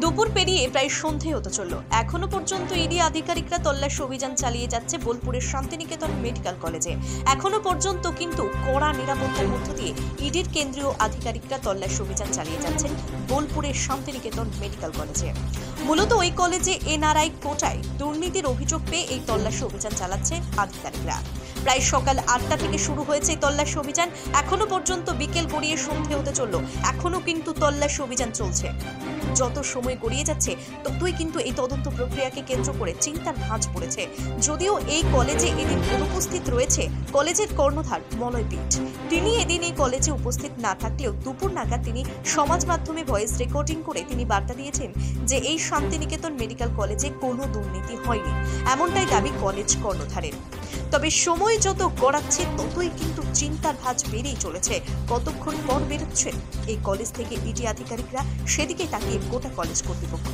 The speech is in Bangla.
দুপুর পেরিয়ে প্রায় সন্ধে হতে চলল, এখনো পর্যন্ত ইডি আধিকারিকরা তল্লাশি অভিযান চালিয়ে যাচ্ছে বোলপুরের শান্তিনিকেতন মেডিকেল কলেজে। এখনো পর্যন্ত কিন্তু কড়া নিরাপত্তার মধ্য দিয়ে ইডির কেন্দ্রীয় আধিকারিকরা তল্লাশি অভিযান চালিয়ে যাচ্ছেন বোলপুরের শান্তিনিকেতন মেডিকেল কলেজে। মূলত ওই কলেজে এনআরআই কোটায় দুর্নীতির অভিযোগ পেয়ে এই তল্লাশি অভিযান চালাচ্ছে আধিকারিকরা। প্রায় সকাল 8টা থেকে শুরু হয়েছে এই তল্লাশি অভিযান, এখনো পর্যন্ত বিকেল গড়িয়ে সন্ধে হতে চলল, এখনো কিন্তু তল্লাশি অভিযান চলছে। যত সময় গড়িয়ে যাচ্ছে ততই কিন্তু এই তদন্ত প্রক্রিয়াকে কেন্দ্র করে চিন্তার ভাঁজ পড়েছে। যদিও এই কলেজে এদিন অনুপস্থিত রয়েছে কলেজের কর্ণধার মলয় পিঠ। তিনি এদিন এই কলেজে উপস্থিত না থাকলেও দুপুর নাগাদ তিনি সমাজ মাধ্যমে ভয়েস রেকর্ডিং করে তিনি বার্তা দিয়েছেন যে এই শান্তিনিকেতন মেডিকেল কলেজে কোনো দুর্নীতি হয়নি, এমনটাই দাবি কলেজ কর্ণধারের। তবে সময় যত গড়াচ্ছে ততই কিন্তু চিন্তার ভাঁজ বেড়েই চলেছে। কতক্ষণ পর বেরোচ্ছে এই কলেজ থেকে ইডি আধিকারিকরা, সেদিকে তাকিয়ে গোটা কলেজ কর্তৃপক্ষ।